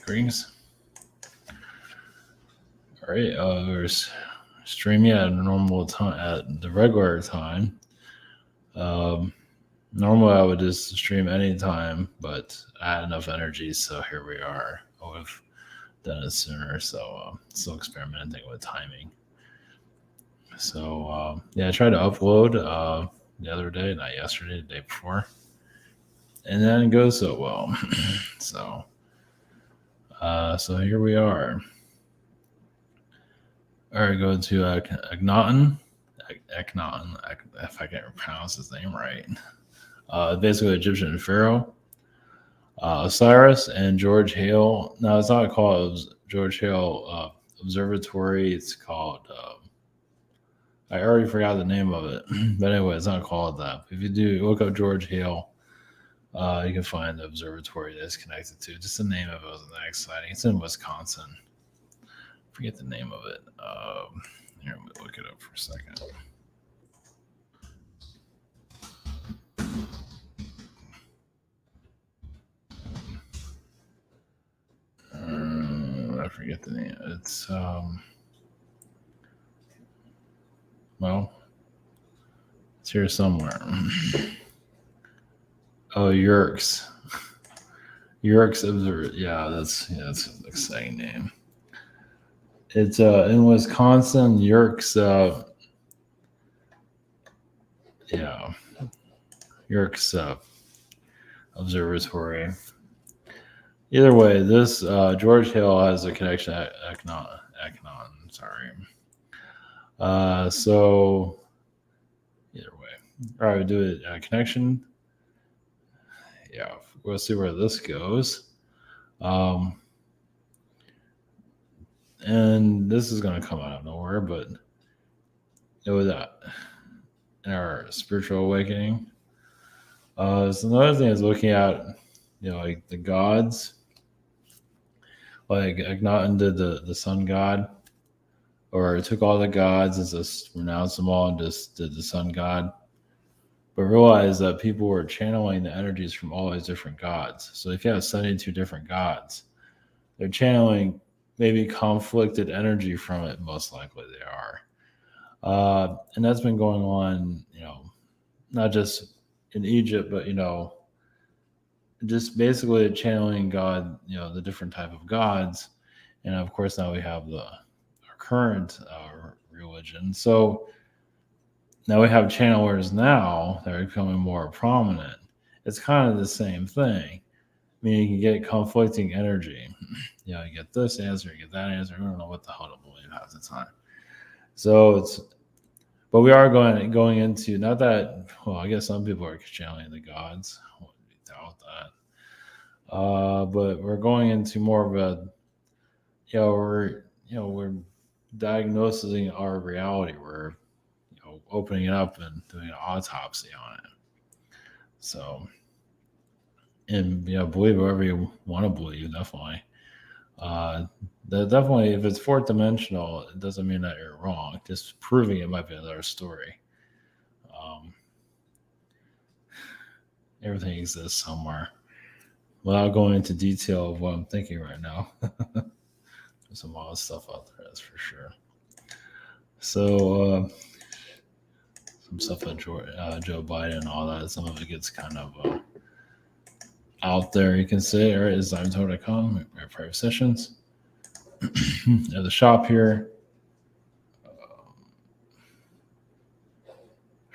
Greetings. All right, we're streaming at a normal time, at the regular time. Normally, I would just stream anytime, but I had enough energy, so here we are. I would have done it sooner, so still experimenting with timing. So yeah, I tried to upload the other day, not yesterday, the day before, and then it goes so well. So here we are. All right, go to Akhenaten. Akhenaten, if I can't pronounce his name right. Basically, Egyptian pharaoh. Osiris and George Hale. No, it's not called George Hale Observatory. It's called. I already forgot the name of it, but anyway, it's not called that. If you do look up George Hale, you can find the observatory that's connected to. Just the name of it wasn't that exciting. It's in Wisconsin. Forget the name of it. Here, let me look it up for a second. I forget the name. It's well, it's here somewhere. Oh, Yerkes. Yerkes Observatory. Yeah, that's an exciting name. It's in Wisconsin, Yerkes. Yeah, Yerkes Observatory. Either way, this George Hill has a connection at Akhenaten. Sorry. So either way, all right, we'll do a connection. Yeah, we'll see where this goes. And this is going to come out of nowhere, but it was in our spiritual awakening. So another thing is looking at, like the gods. Like Akhenaten did the sun god, or took all the gods and just renounced them all and just did the sun god. But realized that people were channeling the energies from all these different gods. So if you have 72 different gods, they're channeling maybe conflicted energy from it. Most likely they are. And that's been going on, not just in Egypt, but, just basically channeling God, the different type of gods. And of course, now we have our current religion. So now we have channelers now that are becoming more prominent. It's kind of the same thing. I mean, you can get conflicting energy. You get this answer, you get that answer. I don't know what the hell to believe half the time. So but we are going into, not that, well, I guess some people are channeling the gods. I wouldn't be doubt that. But we're going into more of a, we're diagnosing our reality. We're, opening it up and doing an autopsy on it. So, and believe whatever you want to believe, definitely. Definitely, if it's fourth dimensional, it doesn't mean that you're wrong. Just proving it might be another story. Everything exists somewhere. Without going into detail of what I'm thinking right now, there's some wild stuff out there, that's for sure. So, some stuff like Joe Biden and all that, some of it gets kind of out there, you can say. All right, it's ZimeTower.com, our private sessions. At the shop here.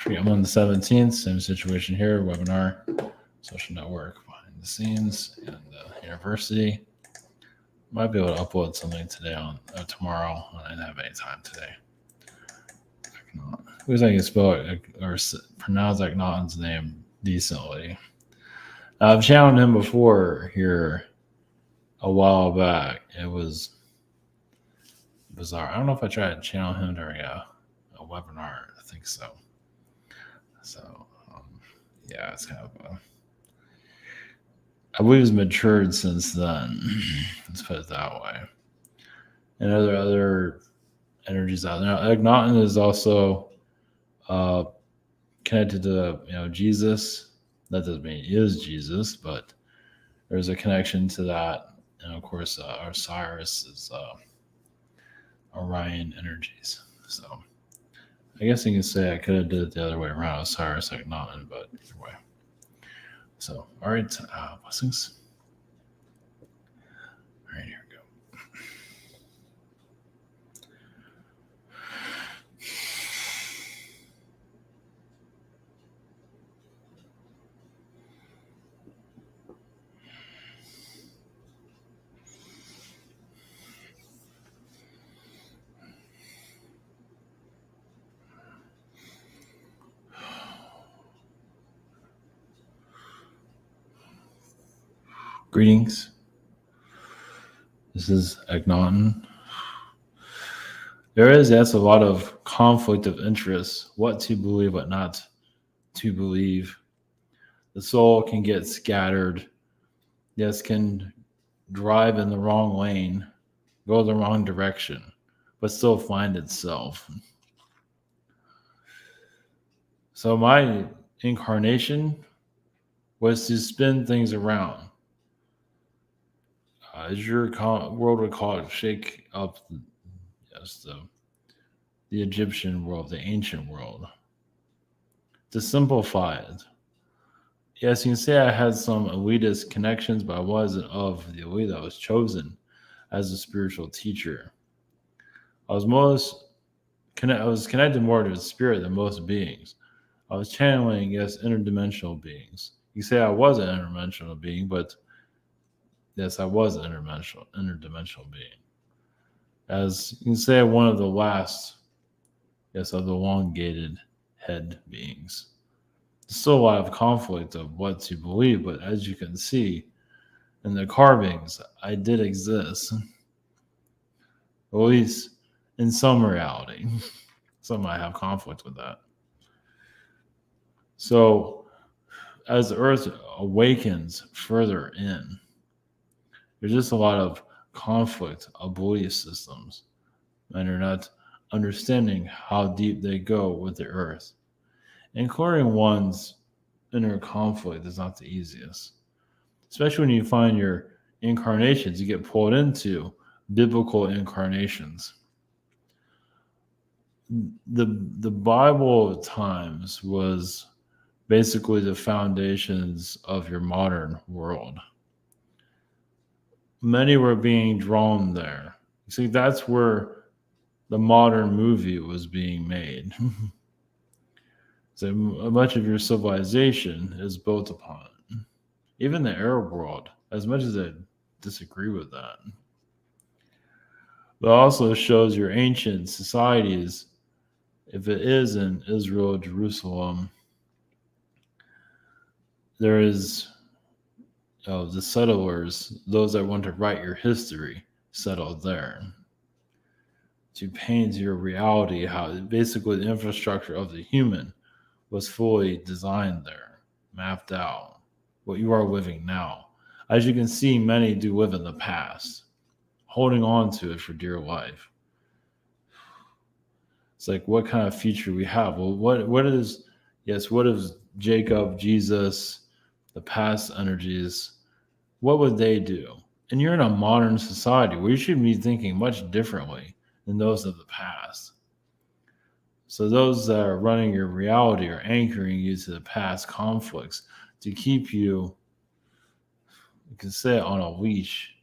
I'm on the 17th, same situation here, webinar, social network, behind the scenes, and university. Might be able to upload something today tomorrow. I didn't have any time today. At least I can spell it or pronounce Akhenaten's name decently. I've challenged him before here a while back. It was bizarre. I don't know if I tried to channel him during a webinar. I think so. So, yeah, it's kind of I believe he's matured since then. Let's put it that way. And other energies out there. Now, Akhenaten is also connected to Jesus. That doesn't mean he is Jesus, but there's a connection to that. and of course, Osiris is Orion energies. So I guess you can say I could have did it the other way around, Osiris Akhenaten, but either way. So, all right, blessings. All right, here we go. Greetings. This is Akhenaten. There is, yes, a lot of conflict of interest, what to believe, what not to believe. The soul can get scattered, yes, can drive in the wrong lane, go the wrong direction, but still find itself. So my incarnation was to spin things around. As your world would call it, shake up, yes, the Egyptian world, the ancient world. To simplify it, yes, you can say I had some elitist connections, but I wasn't of the elite. I was chosen as a spiritual teacher. I was I was connected more to the spirit than most beings. I was channeling, yes, interdimensional beings. You say I was an interdimensional being, but yes, I was an interdimensional being. As you can say, one of the last, yes, of the elongated head beings. There's still a lot of conflict of what to believe, but as you can see in the carvings, I did exist, at least in some reality. Some might have conflict with that. So, as the earth awakens further in, there's just a lot of conflict of belief systems, and you're not understanding how deep they go with the earth. And clearing one's inner conflict is not the easiest, especially when you find your incarnations, you get pulled into biblical incarnations. The Bible at times was basically the foundations of your modern world. Many were being drawn there. You see, that's where the modern movie was being made. So much of your civilization is built upon it. Even the Arab world, as much as I disagree with that, but also shows your ancient societies. If it is in Israel, Jerusalem, there is the settlers, those that want to write your history, settled there to paint your reality, how basically the infrastructure of the human was fully designed there, mapped out, what you are living now. As you can see, many do live in the past, holding on to it for dear life. It's like, what kind of future we have? Well, what is Jacob, Jesus, the past energies, what would they do? And you're in a modern society where you should be thinking much differently than those of the past. So those that are running your reality are anchoring you to the past conflicts to keep you, you can say, on a leash.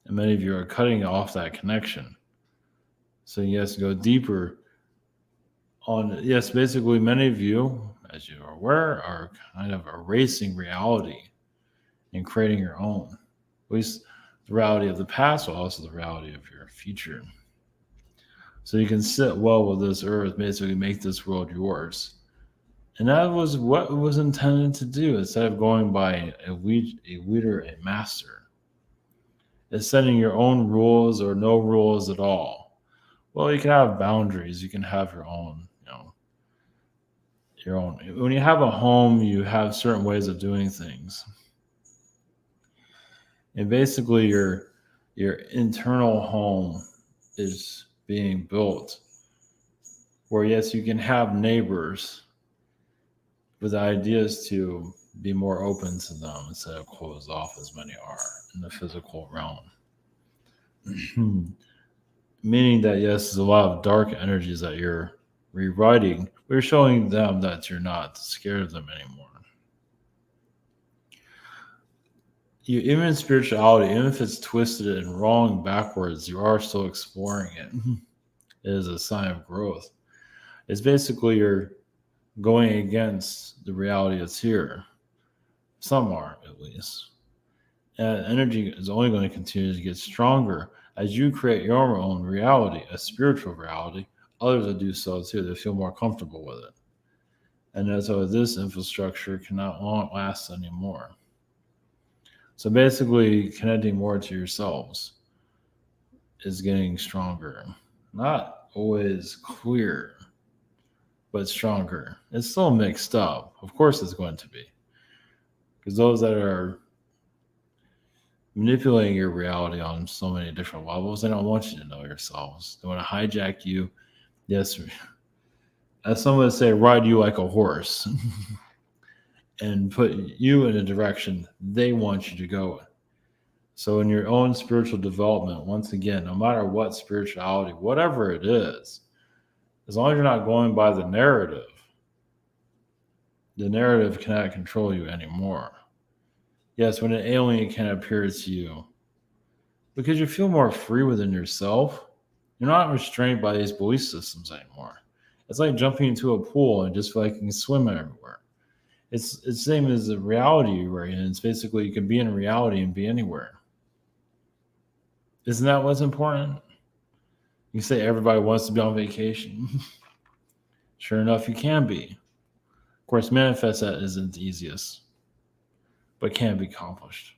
And many of you are cutting off that connection. So yes, go deeper on, yes, basically many of you, as you are aware, are kind of erasing reality and creating your own. At least the reality of the past, but also the reality of your future. So you can sit well with this earth, basically make this world yours. And that was what it was intended to do. Instead of going by a leader, a master, is setting your own rules or no rules at all. Well, you can have boundaries. You can have your own, your own. When you have a home, you have certain ways of doing things. And basically your internal home is being built where, yes, you can have neighbors with ideas to be more open to them instead of closed off as many are in the physical realm. Meaning that, yes, there's a lot of dark energies that you're rewriting. We're showing them that you're not scared of them anymore. Even in spirituality, even if it's twisted and wrong backwards, you are still exploring it. It is a sign of growth. It's basically you're going against the reality that's here. Some are, at least. And energy is only going to continue to get stronger as you create your own reality, a spiritual reality. Others will do so too. They feel more comfortable with it. And so this infrastructure cannot last anymore. So basically, connecting more to yourselves is getting stronger. Not always clear, but stronger. It's still mixed up. Of course, it's going to be. Because those that are manipulating your reality on so many different levels, they don't want you to know yourselves. They want to hijack you. Yes, as some would say, ride you like a horse and put you in a direction they want you to go in. So in your own spiritual development, once again, no matter what spirituality, whatever it is, as long as you're not going by the narrative cannot control you anymore. Yes, when an alien can appear to you, because you feel more free within yourself, you're not restrained by these belief systems anymore. It's like jumping into a pool and just feel like you can swim everywhere. It's the same as the reality you're in. It's basically you can be in reality and be anywhere. Isn't that what's important? You say everybody wants to be on vacation. Sure enough, you can be. Of course, manifest that isn't the easiest, but can be accomplished.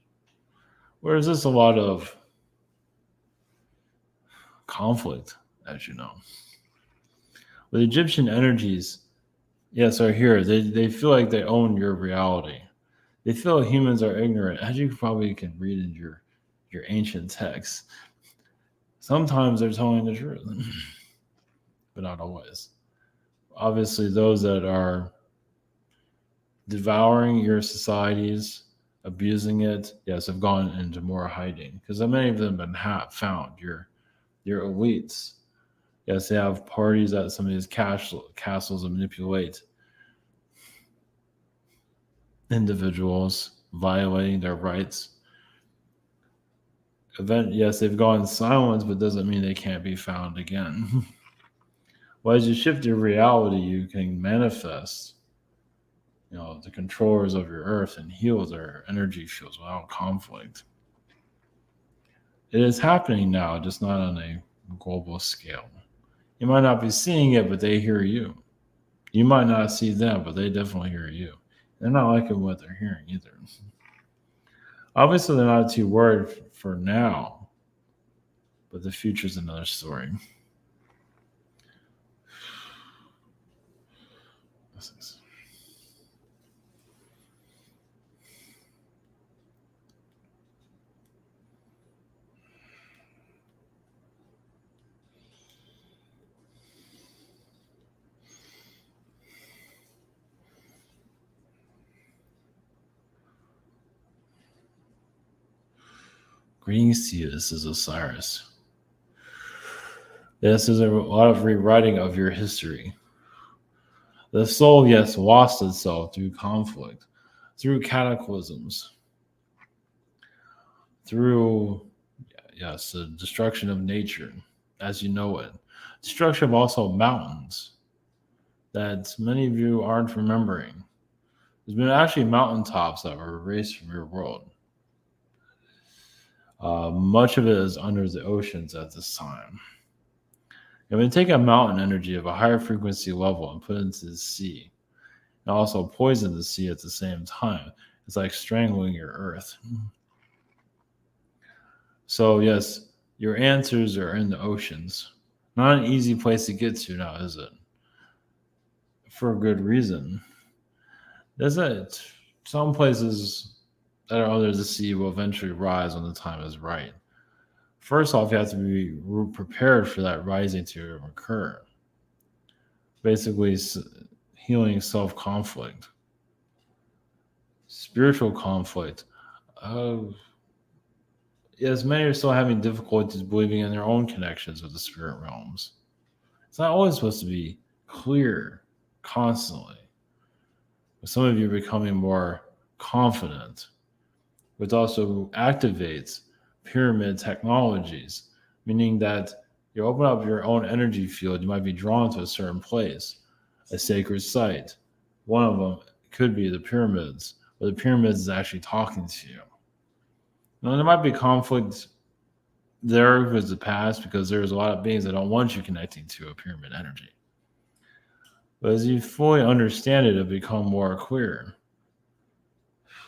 Whereas there's a lot of conflict, as you know. With Egyptian energies, yes, are here. They feel like they own your reality. They feel humans are ignorant, as you probably can read in your ancient texts. Sometimes they're telling the truth, but not always. Obviously, those that are devouring your societies, abusing it, yes, have gone into more hiding because many of them have been found. Your elites, yes, they have parties at some of these castles and manipulate individuals, violating their rights. Yes, they've gone silent, but doesn't mean they can't be found again. Well, as you shift your reality, you can manifest, the controllers of your earth and heal their energy fields without conflict. It is happening now, just not on a global scale. You might not be seeing it, but they hear you. You might not see them, but they definitely hear you. They're not liking what they're hearing either. Obviously, they're not too worried for now, but the future's another story. Greetings to you. This is Osiris. This is a lot of rewriting of your history. The soul, yes, lost itself through conflict, through cataclysms, through, yes, the destruction of nature as you know it. Destruction of also mountains that many of you aren't remembering. There's been actually mountaintops that were erased from your world. Much of it is under the oceans at this time. And when you take a mountain energy of a higher frequency level and put it into the sea, and also poison the sea at the same time, it's like strangling your earth. So, yes, your answers are in the oceans. Not an easy place to get to now, is it? For a good reason. There's some places that are under the sea will eventually rise when the time is right. First off, you have to be prepared for that rising to occur. Basically, healing self-conflict. spiritual conflict. Uh, yes, many are still having difficulties believing in their own connections with the spirit realms. It's not always supposed to be clear constantly. But some of you are becoming more confident, which also activates pyramid technologies, meaning that you open up your own energy field, you might be drawn to a certain place, a sacred site. One of them could be the pyramids, where the pyramids is actually talking to you. Now, there might be conflict there with the past because there's a lot of beings that don't want you connecting to a pyramid energy. But as you fully understand it, it'll become more clear.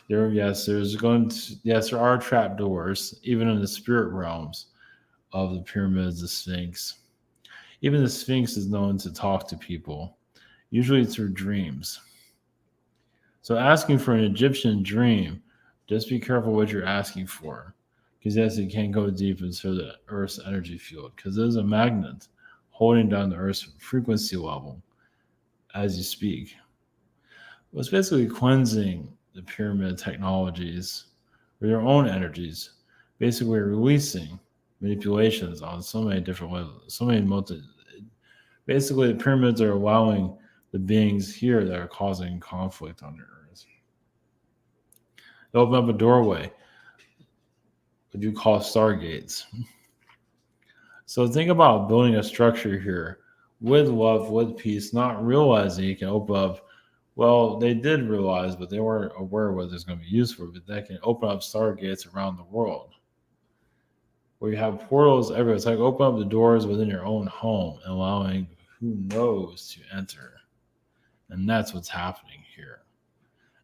There are trapdoors, even in the spirit realms of the pyramids, the Sphinx. Even the Sphinx is known to talk to people, usually through dreams. So asking for an Egyptian dream, just be careful what you're asking for. Because yes, you can't go deep into the Earth's energy field, because there's a magnet holding down the Earth's frequency level as you speak. Well, it's basically cleansing the pyramid technologies with your own energies, basically releasing manipulations on so many different levels, so many multi. Basically, the pyramids are allowing the beings here that are causing conflict on the earth. They open up a doorway, what you call stargates. So think about building a structure here with love, with peace, not realizing you can open up. Well, they did realize, but they weren't aware of what it's going to be used for. But they can open up stargates around the world, where you have portals everywhere. It's like open up the doors within your own home, and allowing who knows to enter. And that's what's happening here.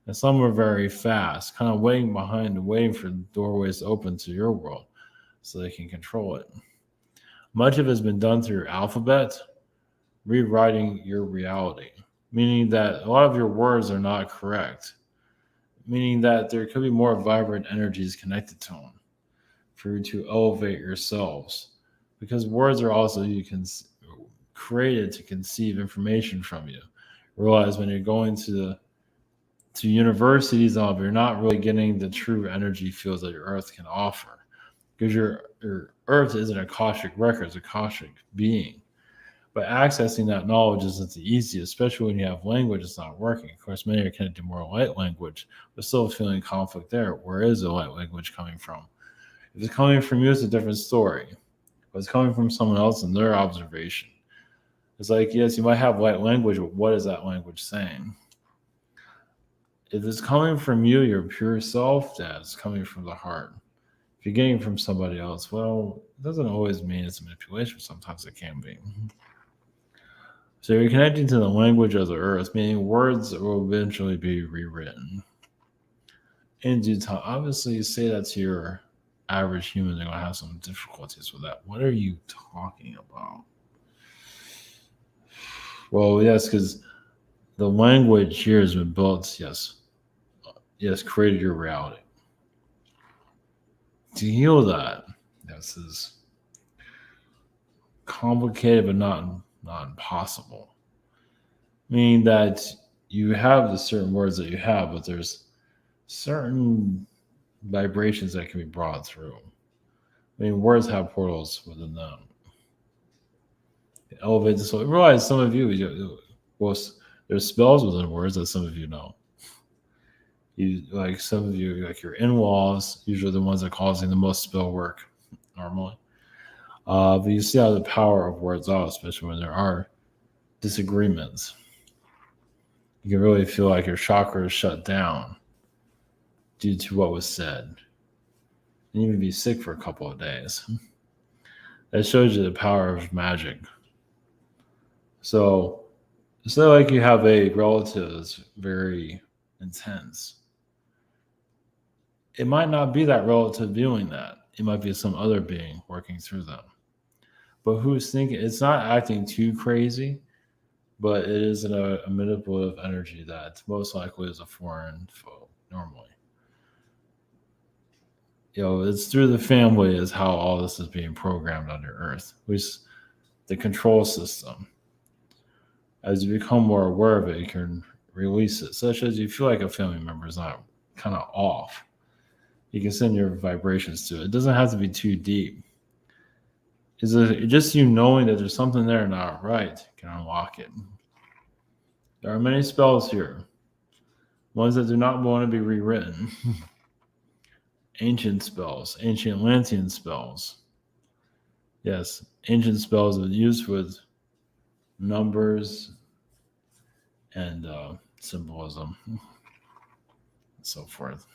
And some are very fast, kind of waiting for doorways to open to your world so they can control it. Much of it has been done through your alphabet, rewriting your reality, meaning that a lot of your words are not correct, meaning that there could be more vibrant energies connected to them for you to elevate yourselves. Because words are also created to conceive information from you. Realize when you're going to universities, you're not really getting the true energy fields that your Earth can offer, because your Earth isn't a Akashic record; it's a Akashic being. But accessing that knowledge isn't the easiest, especially when you have language that's not working. Of course, many are connected to more light language, but still feeling conflict there. Where is the light language coming from? If it's coming from you, it's a different story. If it's coming from someone else and their observation, it's like, yes, you might have light language, but what is that language saying? If it's coming from you, your pure self, that's coming from the heart. If you're getting from somebody else, well, it doesn't always mean it's manipulation. Sometimes it can be. So you're connecting to the language of the earth, meaning words will eventually be rewritten in due time. Obviously, you say that to your average human, they're going to have some difficulties with that. What are you talking about? Well, yes, because the language here has been built, yes, created your reality. To heal that, yes, is complicated but not impossible. Meaning that you have the certain words that you have, but there's certain vibrations that can be brought through. I mean, words have portals within them. Elevate the soul. Realize some of well, there's spells within words that some of you know. Some of you, like your in-laws, usually the ones that are causing the most spell work normally. But you see how the power of words are, especially when there are disagreements. You can really feel like your chakra is shut down due to what was said. And you can be sick for a couple of days. That shows you the power of magic. So it's not like you have a relative that's very intense. It might not be that relative doing that. It might be some other being working through them. But who's thinking? It's not acting too crazy, but it is a manipulative energy that most likely is a foreign foe normally. It's through the family is how all this is being programmed on your earth, which the control system. As you become more aware of it, you can release it, such as you feel like a family member is not kind of off. You can send your vibrations to it. It doesn't have to be too deep. It's just you knowing that there's something there not right can unlock it. There are many spells here, ones that do not want to be rewritten. Ancient spells, ancient Atlantean spells. Yes, ancient spells are used with numbers and symbolism and so forth.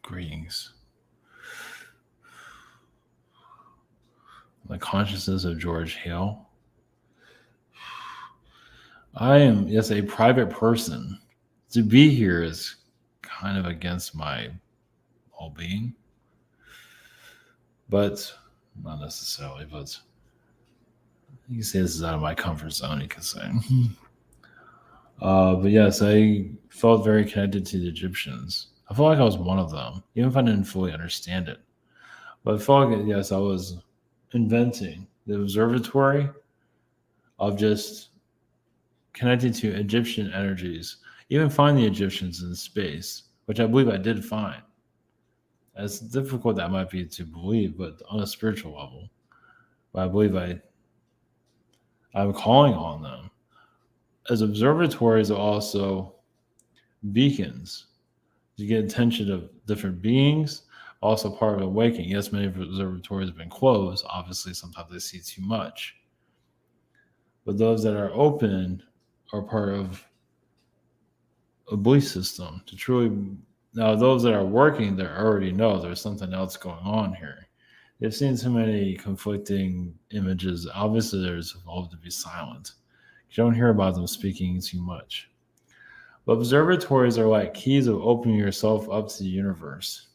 Greetings. The consciousness of George Hale. I am, yes, a private person. To be here is kind of against my well-being, but not necessarily. But you can say this is out of my comfort zone, you could say. But yes, I felt very connected to the Egyptians. I felt like I was one of them, even if I didn't fully understand it. But I felt like, yes, I was inventing the observatory of just connected to Egyptian energies, even find the Egyptians in space, which I believe I did find. As difficult that might be to believe, but on a spiritual level, but I believe I'm calling on them. As observatories are also beacons. You get attention of different beings, also part of awakening. Yes, many observatories have been closed. Obviously, sometimes they see too much. But those that are open are part of a belief system to truly. Now, those that are working, they already know there's something else going on here. They've seen too many conflicting images. Obviously, there's evolved to be silent. You don't hear about them speaking too much. But observatories are like keys of opening yourself up to the universe.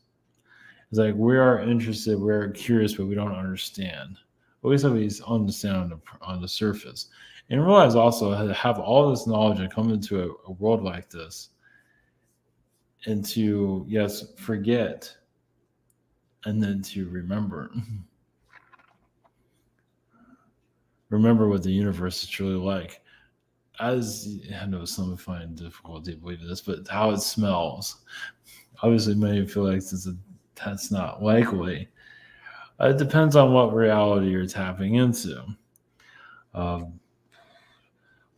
It's like we are interested, we're curious, but we don't understand. At least we understand on the surface. And realize also how to have all this knowledge and come into a world like this and to, yes, forget and then to remember. Remember what the universe is truly like. As I know some find difficulty believing this, but how it smells. Obviously, many feel like that's not likely. It depends on what reality you're tapping into. But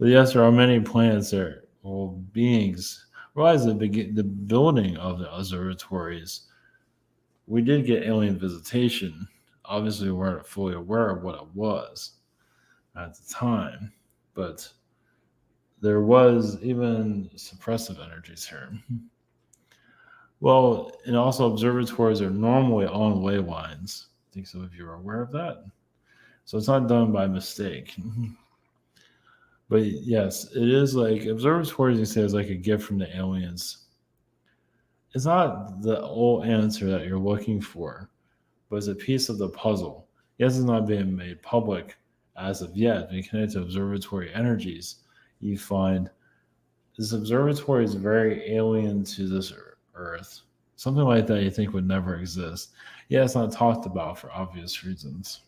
yes, there are many planets there, or beings. Realize the building of the observatories, we did get alien visitation. Obviously, we weren't fully aware of what it was at the time, but there was even suppressive energies here. Well, and also observatories are normally on ley lines. I think some of you are aware of that. So it's not done by mistake. But yes, it is like observatories, you say, is like a gift from the aliens. It's not the old answer that you're looking for, but it's a piece of the puzzle. Yes, it's not being made public as of yet. When you connect to observatory energies, you find this observatory is very alien to this Earth. Something like that you think would never exist. Yeah, it's not talked about for obvious reasons.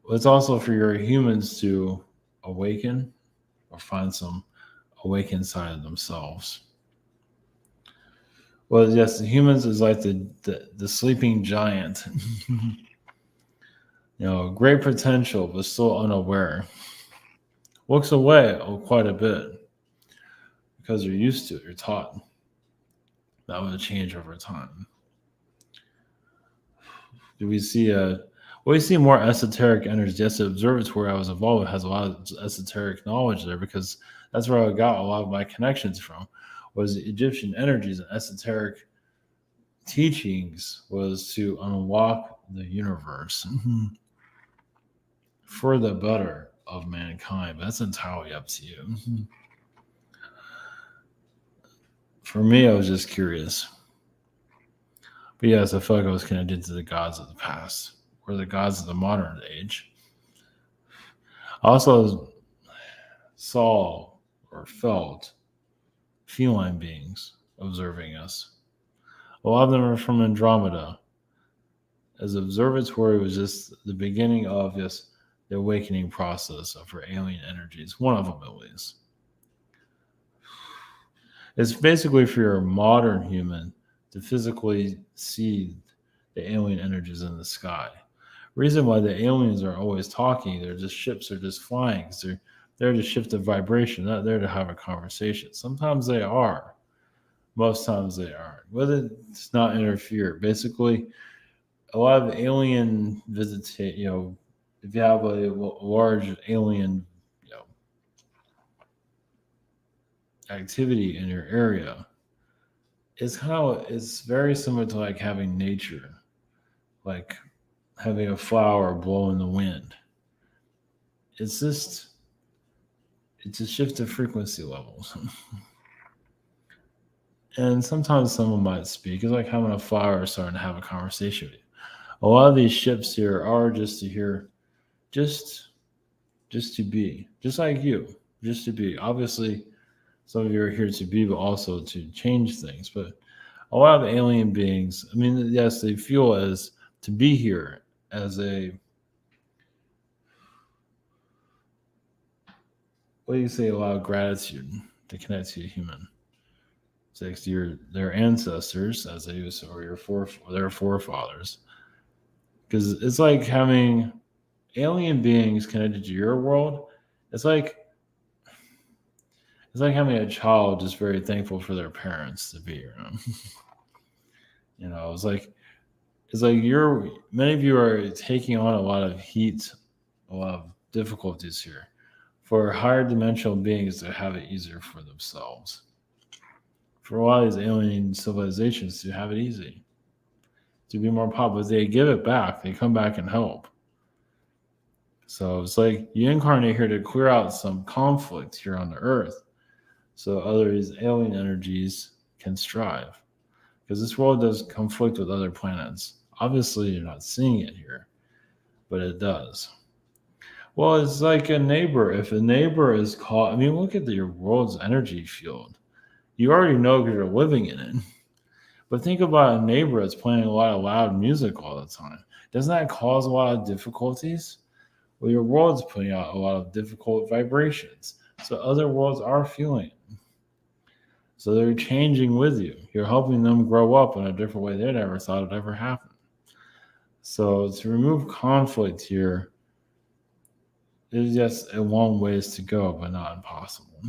It's also for your humans to awaken or find some awakened side of themselves. Well, yes, the humans is like the sleeping giant. Great potential, but still unaware. Looks away quite a bit because you're used to it, you're taught. That would change over time. Do we see we see more esoteric energies? Yes, the observatory I was involved with has a lot of esoteric knowledge there because that's where I got a lot of my connections from. Was the Egyptian energies and esoteric teachings was to unlock the universe for the better of mankind. But that's entirely up to you. For me, I was just curious. But yes, I feel like I was connected to the gods of the past or the gods of the modern age. I also saw or felt feline beings observing us. A lot of them are from Andromeda, as Observatory was just the beginning of this the awakening process of her alien energies. One of them, at least. It's basically for your modern human to physically see the alien energies in the sky. Reason why the aliens are always talking, they're just ships are just flying because they're there to shift the vibration, not there to have a conversation. Sometimes they are, most times they aren't. Whether it's not interfere. Basically, a lot of alien visitate. If you have a large alien, activity in your area, it's very similar to like having nature, like having a flower blow in the wind. It's just it's a shift of frequency levels. And sometimes someone might speak. It's like having a flower starting to have a conversation with you. A lot of these ships here are just to hear, just just to be, just like you, just to be. Obviously, some of you are here to be, but also to change things. But a lot of alien beings, I mean, yes, they feel as to be here as a, what do you say, a lot of gratitude to connect to a human. It's like their ancestors, as they used, or their forefathers. Because it's like having alien beings connected to your world. It's like it's like having a child just very thankful for their parents to be around. It's like you're many of you are taking on a lot of heat, a lot of difficulties here for higher dimensional beings to have it easier for themselves. For a lot of these alien civilizations to have it easy, to be more popular, they give it back. They come back and help. So it's like you incarnate here to clear out some conflict here on the earth so other these alien energies can strive. Because this world does conflict with other planets. Obviously, you're not seeing it here, but it does. Well, it's like a neighbor. If a neighbor is caught, I mean, look at your world's energy field. You already know because you're living in it. But think about a neighbor that's playing a lot of loud music all the time. Doesn't that cause a lot of difficulties? Well, your world's putting out a lot of difficult vibrations. So other worlds are feeling it. So they're changing with you. You're helping them grow up in a different way they never thought it ever happened. So to remove conflict here is just a long ways to go, but not impossible.